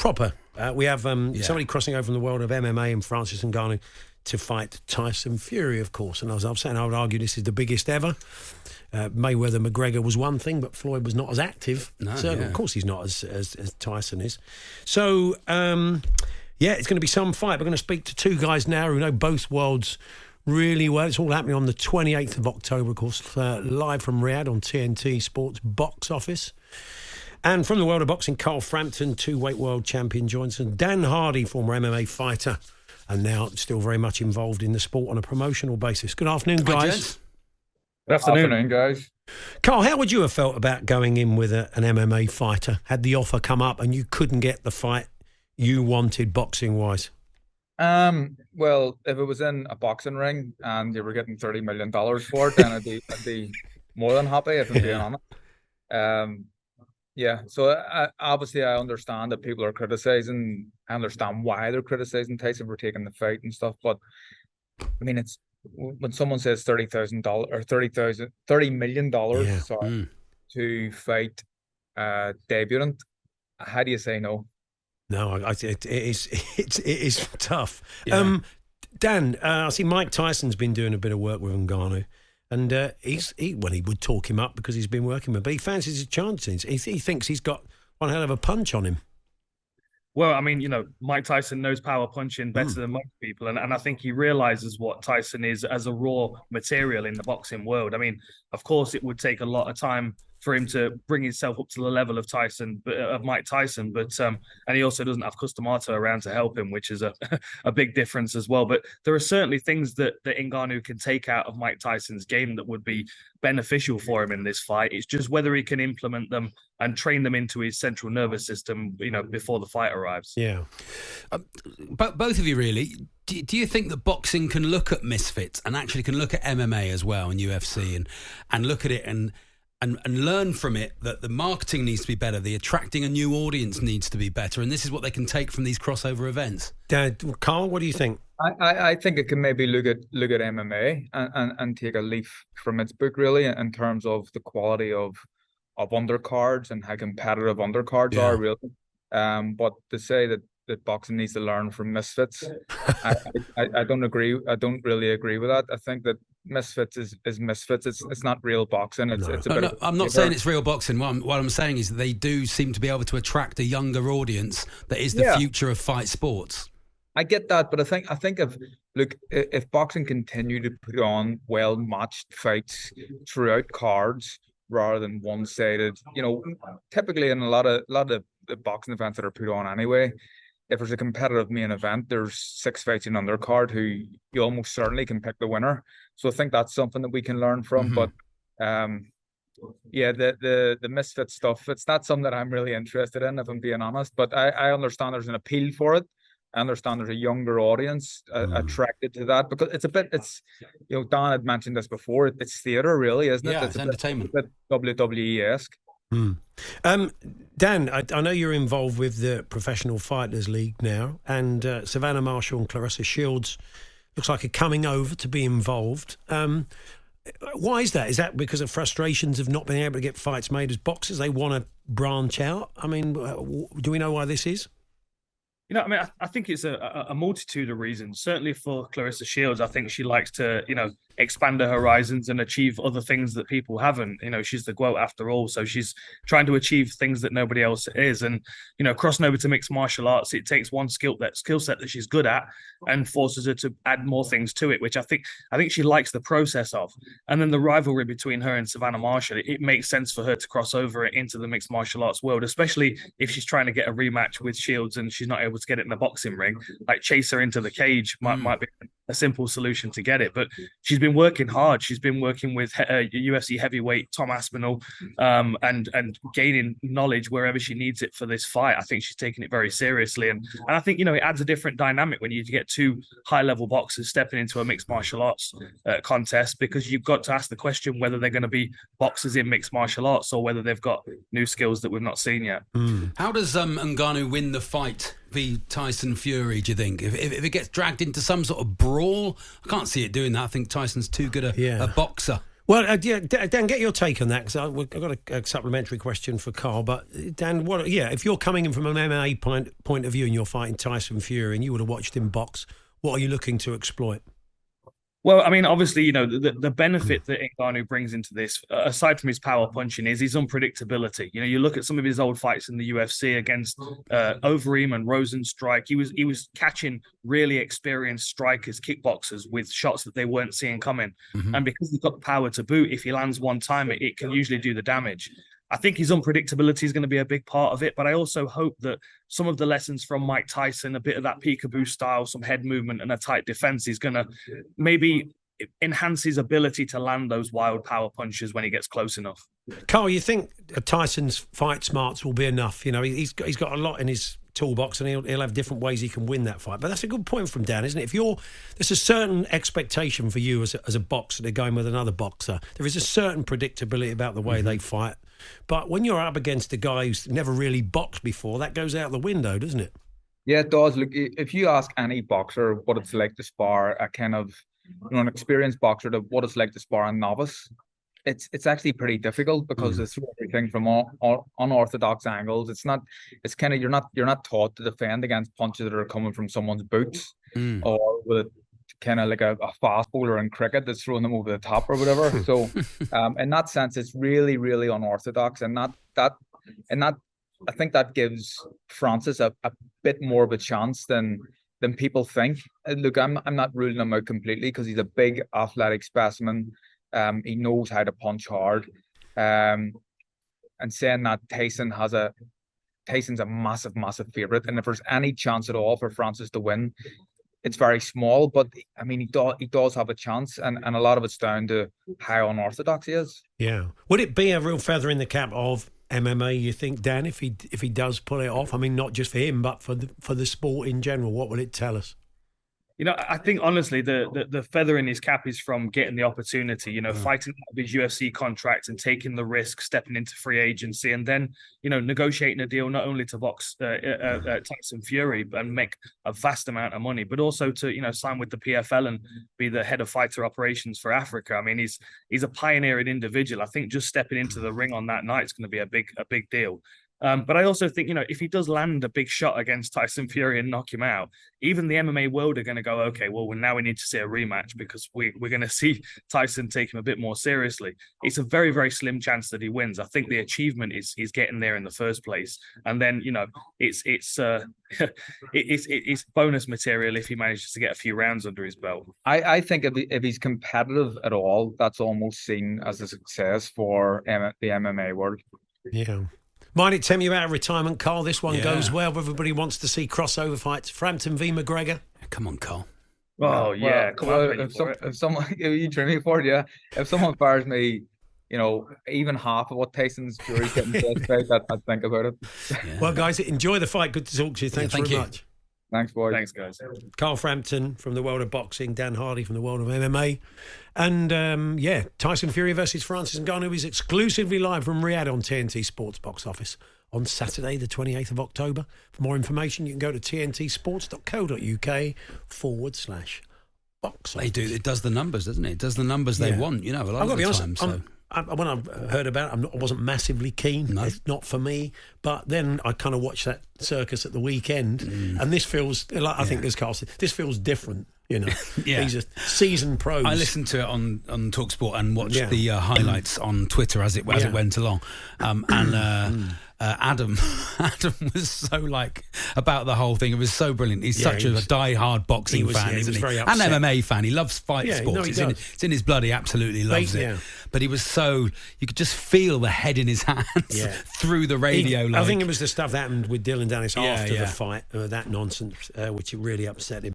proper. We have somebody crossing over from the world of MMA and Francis Ngannou to fight Tyson Fury, of course. And as I'm saying, I would argue this is the biggest ever. Mayweather-McGregor was one thing, but Floyd was not as active. No, of course he's not as Tyson is. So, it's going to be some fight. We're going to speak to two guys now who know both worlds really well. It's all happening on the 28th of October, of course, live from Riyadh on TNT Sports Box Office. And from the world of boxing, Carl Frampton, two-weight world champion, joins us. Dan Hardy, former MMA fighter, and now still very much involved in the sport on a promotional basis. Good afternoon, guys. Good afternoon, guys. Carl, how would you have felt about going in with an MMA fighter? Had the offer come up and you couldn't get the fight you wanted boxing-wise? Well, if it was in a boxing ring and you were getting $30 million for it, then I'd be more than happy, if I'm being honest. So obviously I understand that people are criticising. I understand why they're criticising Tyson for taking the fight and stuff, but I mean, it's when someone says $30 million to fight a debutant, how do you say no? No, it is tough. Yeah. Dan, I see Mike Tyson's been doing a bit of work with Ngannou. And he would talk him up because he's been working with him. But he fancies his chances. He thinks he's got one hell of a punch on him. Well, I mean, Mike Tyson knows power punching better than most people. And I think he realizes what Tyson is as a raw material in the boxing world. I mean, of course, it would take a lot of time for him to bring himself up to the level of Mike Tyson, but and he also doesn't have Cus D'Amato around to help him, which is a big difference as well. But there are certainly things that Ngannou can take out of Mike Tyson's game that would be beneficial for him in this fight. It's just whether he can implement them and train them into his central nervous system, before the fight arrives. Yeah. But both of you really, do you think that boxing can look at Misfits and actually can look at MMA as well and UFC and look at it and learn from it that the marketing needs to be better, the attracting a new audience needs to be better, and this is what they can take from these crossover events? Carl, what do you think? I think it can maybe look at MMA and take a leaf from its book, really, in terms of the quality of undercards and how competitive undercards are, really. But to say that boxing needs to learn from Misfits, I don't agree. I don't really agree with that. I think that Misfits is Misfits. It's not real boxing. I'm not saying it's real boxing. What I'm saying is that they do seem to be able to attract a younger audience that is the future of fight sports. I get that, but I think if boxing continue to put on well matched fights throughout cards rather than one sided, typically in a lot of the boxing events that are put on anyway, if there's a competitive main event, there's 6 fights in undercard who you almost certainly can pick the winner. So I think that's something that we can learn from. But the Misfit stuff, it's not something that I'm really interested in, if I'm being honest. But I understand there's an appeal for it. I understand there's a younger audience attracted to that, because it's Don had mentioned this before. It's theatre, really, isn't it? It's entertainment. It's a bit WWE-esque. Dan, I know you're involved with the Professional Fighters League now, and Savannah Marshall and Clarissa Shields looks like are coming over to be involved. Why is that? Is that because of frustrations of not being able to get fights made as boxers? They want to branch out? I mean, do we know why this is? I think it's a multitude of reasons. Certainly for Clarissa Shields, I think she likes to, expand her horizons and achieve other things that people haven't. She's the GOAT after all, so she's trying to achieve things that nobody else is. And crossing over to mixed martial arts, it takes one skill set that she's good at and forces her to add more things to it, which I think she likes the process of. And then the rivalry between her and Savannah Marshall, it makes sense for her to cross over into the mixed martial arts world, especially if she's trying to get a rematch with Shields and she's not able to get it in the boxing ring. Like, chase her into the cage might be a simple solution to get it. But she's been working hard. She's been working with UFC heavyweight Tom Aspinall and gaining knowledge wherever she needs it for this fight. I think she's taking it very seriously. And I think, it adds a different dynamic when you get 2 high-level boxers stepping into a mixed martial arts contest, because you've got to ask the question whether they're going to be boxers in mixed martial arts or whether they've got new skills that we've not seen yet. How does Ngannou win the fight v Tyson Fury, do you think? If it gets dragged into some sort of brawl, I can't see it doing that. I think Tyson's too good a boxer. Well, yeah, Dan, get your take on that, because I've got a supplementary question for Carl. But Dan, if you're coming in from an MMA point of view and you're fighting Tyson Fury and you would have watched him box, what are you looking to exploit? Well, I mean, obviously, the benefit that Enanu brings into this, aside from his power punching, is his unpredictability. You look at some of his old fights in the UFC against Overeem and Rosenstrike. He was catching really experienced strikers, kickboxers, with shots that they weren't seeing coming. Mm-hmm. And because he's got the power to boot, if he lands one time, it can usually do the damage. I think his unpredictability is going to be a big part of it, but I also hope that some of the lessons from Mike Tyson, a bit of that peekaboo style, some head movement and a tight defense, is going to maybe enhance his ability to land those wild power punches when he gets close enough. Carl, you think Tyson's fight smarts will be enough? He's got a lot in his toolbox, and he'll have different ways he can win that fight. But that's a good point from Dan, isn't it? There's a certain expectation for you as a boxer to going with another boxer. There is a certain predictability about the way they fight. But when you're up against a guy who's never really boxed before, that goes out the window, doesn't it? Yeah, it does. Look, if you ask any boxer what it's like to spar a kind of an experienced boxer to what it's like to spar a novice, it's actually pretty difficult, because it's everything from unorthodox angles. It's kind of you're not taught to defend against punches that are coming from someone's boots or with kind of like a fast bowler in cricket that's throwing them over the top or whatever. So in that sense, it's really, really unorthodox, and that I think that gives Francis a bit more of a chance than people think. Look, I'm not ruling him out completely, because he's a big athletic specimen. He knows how to punch hard. And saying that, Tyson's a massive, massive favourite, and if there's any chance at all for Francis to win, it's very small. But I mean, he does have a chance, and a lot of it's down to how unorthodox he is. Yeah. Would it be a real feather in the cap of MMA, you think, Dan, if he does pull it off? I mean, not just for him, but for the sport in general. What would it tell us? I think honestly, the feather in his cap is from getting the opportunity, fighting out of his UFC contract and taking the risk, stepping into free agency, and then, negotiating a deal not only to box Tyson Fury and make a vast amount of money, but also to, sign with the PFL and be the head of fighter operations for Africa. I mean, he's a pioneering individual. I think just stepping into the ring on that night is going to be a big deal. But I also think, if he does land a big shot against Tyson Fury and knock him out, even the MMA world are going to go, okay, well, now we need to see a rematch, because we're going to see Tyson take him a bit more seriously. It's a very, very slim chance that he wins. I think the achievement is getting there in the first place. And then, it's bonus material if he manages to get a few rounds under his belt. I think if he's competitive at all, that's almost seen as a success for the MMA world. Yeah. Might it tempt you out of retirement, Carl? This one goes well. Everybody wants to see crossover fights. Frampton v McGregor. Come on, Carl. Oh, yeah. Come on. If someone, you dream me for it, yeah. If someone fires me, even half of what Tyson's Fury's getting paid, I'd think about it. Yeah. Well, guys, enjoy the fight. Good to talk to you. Thanks very much. Thanks, boys. Thanks, guys. Carl Frampton from the world of boxing, Dan Hardy from the world of MMA. And, Tyson Fury versus Francis Ngannou is exclusively live from Riyadh on TNT Sports box office on Saturday, the 28th of October. For more information, you can go to tntsports.co.uk/box. They do. It does the numbers, doesn't it? It does the numbers they want, a lot of the time. So. When I heard about it, I wasn't massively keen. No. It's not for me. But then I kind of watched that circus at the weekend, and this feels, like I think, as Carl said, this feels different. These are seasoned pros. I listened to it on talkSPORT and watched the highlights on Twitter as it went along. Adam was so about the whole thing. It was so brilliant. He's such a die-hard boxing fan, isn't he? Very and MMA fan. He loves fight sports. It's in his blood. He absolutely loves it. Yeah. But he was you could just feel the head in his hands through the radio. I think it was the stuff that happened with Dylan Dennis after the fight, that nonsense, which really upset him.